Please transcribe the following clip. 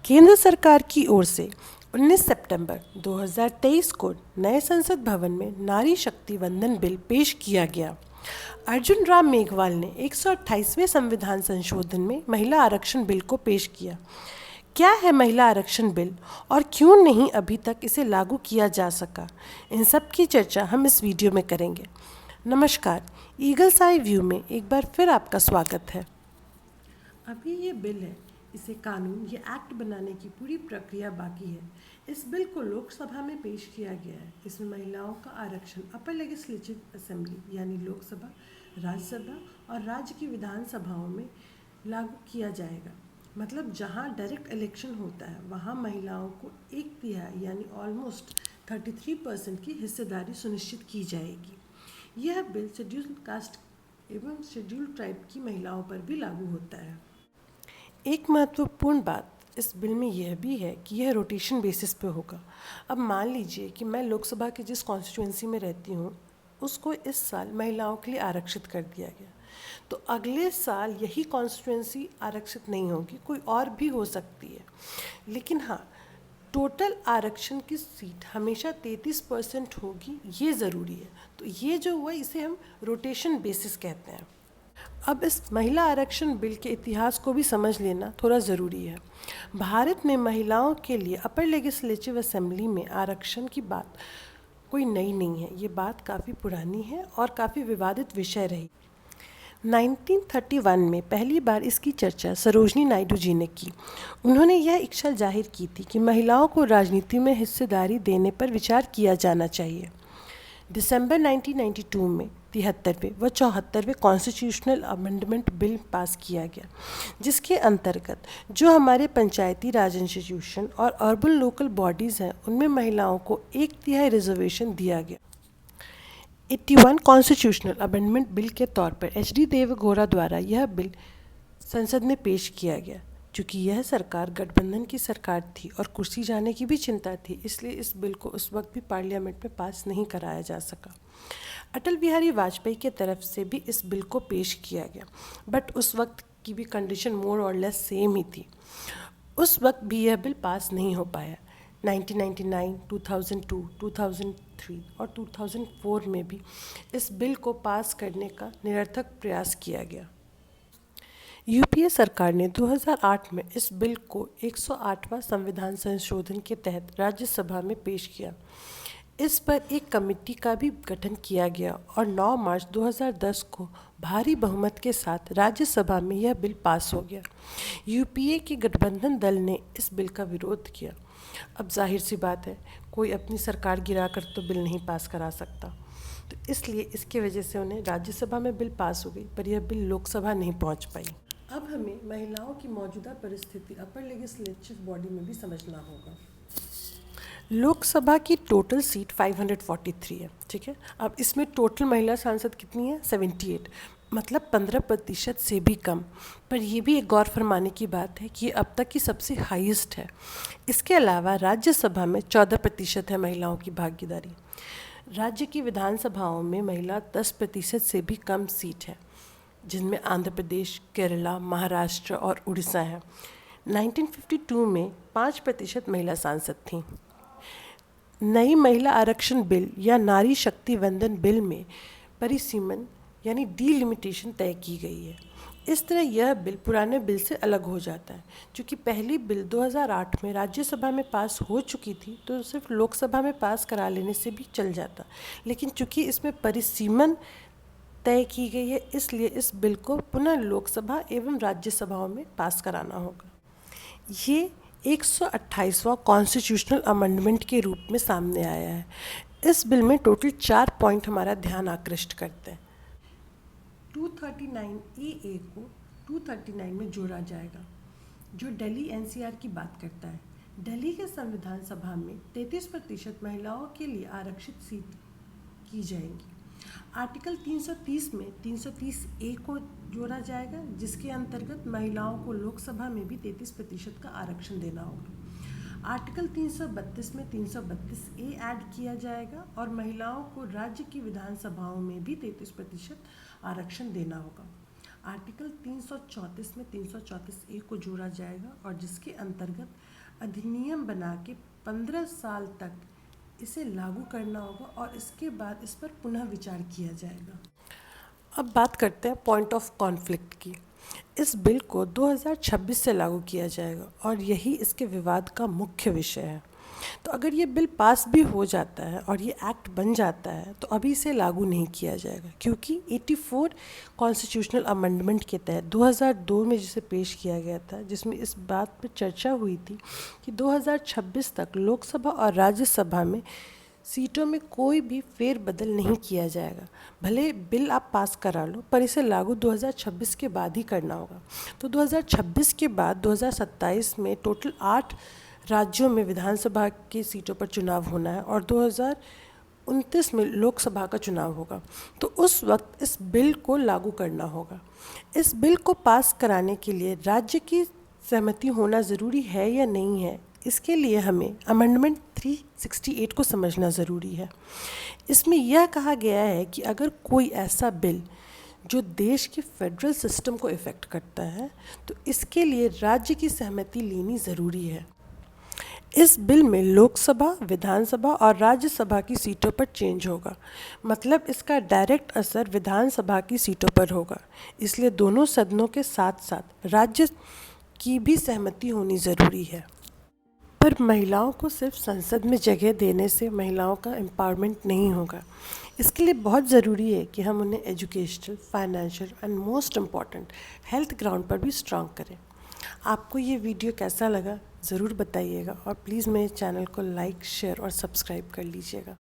केंद्र सरकार की ओर से 19 सितंबर 2023 को नए संसद भवन में नारी शक्ति वंदन बिल पेश किया गया। अर्जुन राम मेघवाल ने 128वें संविधान संशोधन में महिला आरक्षण बिल को पेश किया। क्या है महिला आरक्षण बिल और क्यों नहीं अभी तक इसे लागू किया जा सका, इन सब की चर्चा हम इस वीडियो में करेंगे। नमस्कार, ईगल्स आई व्यू में एक बार फिर आपका स्वागत है। अभी ये बिल है, इसे कानून या एक्ट बनाने की पूरी प्रक्रिया बाकी है। इस बिल को लोकसभा में पेश किया गया है। इसमें महिलाओं का आरक्षण अपर लेजिस्लेटिव असेंबली यानी लोकसभा, राज्यसभा और राज्य की विधानसभाओं में लागू किया जाएगा। मतलब जहां डायरेक्ट इलेक्शन होता है वहां महिलाओं को 1/3 यानी ऑलमोस्ट 33% की हिस्सेदारी सुनिश्चित की जाएगी। यह बिल शेड्यूल्ड कास्ट एवं शेड्यूल्ड ट्राइब की महिलाओं पर भी लागू होता है। एक महत्वपूर्ण बात इस बिल में यह भी है कि यह रोटेशन बेसिस पे होगा। अब मान लीजिए कि मैं लोकसभा की जिस कॉन्स्टिट्यूंसी में रहती हूँ उसको इस साल महिलाओं के लिए आरक्षित कर दिया गया, तो अगले साल यही कॉन्स्टिट्यूंसी आरक्षित नहीं होगी, कोई और भी हो सकती है। लेकिन हाँ, टोटल आरक्षण की सीट हमेशा 33% होगी, ये ज़रूरी है। तो ये जो हुआ इसे हम रोटेशन बेसिस कहते हैं। अब इस महिला आरक्षण बिल के इतिहास को भी समझ लेना थोड़ा ज़रूरी है। भारत में महिलाओं के लिए अपर लेजिस्लेटिव असेंबली में आरक्षण की बात कोई नई नहीं है। ये बात काफ़ी पुरानी है और काफ़ी विवादित विषय रही। 1931 में पहली बार इसकी चर्चा सरोजनी नायडू जी ने की। उन्होंने यह इच्छा जाहिर की थी कि महिलाओं को राजनीति में हिस्सेदारी देने पर विचार किया जाना चाहिए। दिसंबर 1992 में 73वें व 74वें कॉन्स्टिट्यूशनल अमेंडमेंट बिल पास किया गया, जिसके अंतर्गत जो हमारे पंचायती राज इंस्टीट्यूशन और अर्बन लोकल बॉडीज़ हैं उनमें महिलाओं को 1/3 रिजर्वेशन दिया गया। 81 कॉन्स्टिट्यूशनल अमेंडमेंट बिल के तौर पर HD देवेगौड़ा द्वारा यह बिल संसद में पेश किया गया। चूँकि यह सरकार गठबंधन की सरकार थी और कुर्सी जाने की भी चिंता थी, इसलिए इस बिल को उस वक्त भी पार्लियामेंट में पास नहीं कराया जा सका। अटल बिहारी वाजपेयी के तरफ से भी इस बिल को पेश किया गया, बट उस वक्त की भी कंडीशन मोर और लेस सेम ही थी। उस वक्त भी यह बिल पास नहीं हो पाया। 1999, 2002, 2003 और 2004 में भी इस बिल को पास करने का निरर्थक प्रयास किया गया। यूपीए सरकार ने 2008 में इस बिल को 108वां संविधान संशोधन के तहत राज्यसभा में पेश किया। इस पर एक कमेटी का भी गठन किया गया और 9 मार्च 2010 को भारी बहुमत के साथ राज्यसभा में यह बिल पास हो गया। यूपीए के गठबंधन दल ने इस बिल का विरोध किया। अब जाहिर सी बात है, कोई अपनी सरकार गिराकर तो बिल नहीं पास करा सकता, तो इसलिए इसकी वजह से उन्हें राज्यसभा में बिल पास हो गई, पर यह बिल लोकसभा नहीं पहुंच पाई। अब हमें महिलाओं की मौजूदा परिस्थिति अपर लेजिस्लेटिव बॉडी में भी समझना होगा। लोकसभा की टोटल सीट 543 है, ठीक है। अब इसमें टोटल महिला सांसद कितनी है? 78, मतलब 15% से भी कम। पर यह भी एक गौर फरमाने की बात है कि अब तक की सबसे हाईएस्ट है। इसके अलावा राज्यसभा में 14% है महिलाओं की भागीदारी। राज्य की विधानसभाओं में महिला 10% से भी कम सीट है, जिनमें आंध्र प्रदेश, केरला, महाराष्ट्र और उड़ीसा है। 1952 में 5% महिला सांसद थीं। नई महिला आरक्षण बिल या नारी शक्ति वंदन बिल में परिसीमन यानी डीलिमिटेशन तय की गई है। इस तरह यह बिल पुराने बिल से अलग हो जाता है। चूँकि पहली बिल 2008 में राज्यसभा में पास हो चुकी थी, तो सिर्फ लोकसभा में पास करा लेने से भी चल जाता, लेकिन चूँकि इसमें परिसीमन तय की गई है, इसलिए इस बिल को पुनः लोकसभा एवं राज्यसभाओं में पास कराना होगा। ये 128वां कॉन्स्टिट्यूशनल अमेंडमेंट के रूप में सामने आया है। इस बिल में टोटल 4 पॉइंट हमारा ध्यान आकृष्ट करते हैं। 239AA को 239 में जोड़ा जाएगा, जो दिल्ली NCR की बात करता है। दिल्ली के संविधान सभा में 33% महिलाओं के लिए आरक्षित सीट की जाएंगी। आर्टिकल 330 में 330A को जोड़ा जाएगा, जिसके अंतर्गत महिलाओं को लोकसभा में भी 33% का आरक्षण देना होगा। आर्टिकल 332 में 332A ऐड किया जाएगा और महिलाओं को राज्य की विधानसभाओं में भी 33% आरक्षण देना होगा। आर्टिकल 334 में 334A को जोड़ा जाएगा और जिसके अंतर्गत अधिनियम बना के 15 साल तक इसे लागू करना होगा और इसके बाद इस पर पुनः विचार किया जाएगा। अब बात करते हैं पॉइंट ऑफ कॉन्फ्लिक्ट की। इस बिल को 2026 से लागू किया जाएगा और यही इसके विवाद का मुख्य विषय है। तो अगर ये बिल पास भी हो जाता है और ये एक्ट बन जाता है तो अभी इसे लागू नहीं किया जाएगा, क्योंकि 84 कॉन्स्टिट्यूशनल अमेंडमेंट के तहत 2002 में जिसे पेश किया गया था, जिसमें इस बात पर चर्चा हुई थी कि 2026 तक लोकसभा और राज्यसभा में सीटों में कोई भी फेरबदल नहीं किया जाएगा। भले बिल आप पास करा लो पर इसे लागू 2026 के बाद ही करना होगा। तो 2026 के बाद 2027 में टोटल 8 राज्यों में विधानसभा की सीटों पर चुनाव होना है और 2029 में लोकसभा का चुनाव होगा। तो उस वक्त इस बिल को लागू करना होगा। इस बिल को पास कराने के लिए राज्य की सहमति होना ज़रूरी है या नहीं है, इसके लिए हमें अमेंडमेंट 368 को समझना ज़रूरी है। इसमें यह कहा गया है कि अगर कोई ऐसा बिल जो देश के फेडरल सिस्टम को इफ़ेक्ट करता है तो इसके लिए राज्य की सहमति लेनी ज़रूरी है। इस बिल में लोकसभा, विधानसभा और राज्यसभा की सीटों पर चेंज होगा, मतलब इसका डायरेक्ट असर विधानसभा की सीटों पर होगा। इसलिए दोनों सदनों के साथ साथ राज्य की भी सहमति होनी ज़रूरी है। पर महिलाओं को सिर्फ संसद में जगह देने से महिलाओं का एम्पावरमेंट नहीं होगा। इसके लिए बहुत ज़रूरी है कि हम उन्हें educational, financial and most important health ground पर भी स्ट्रॉन्ग करें। आपको ये वीडियो कैसा लगा ज़रूर बताइएगा और प्लीज़ मेरे चैनल को लाइक, शेयर और सब्सक्राइब कर लीजिएगा।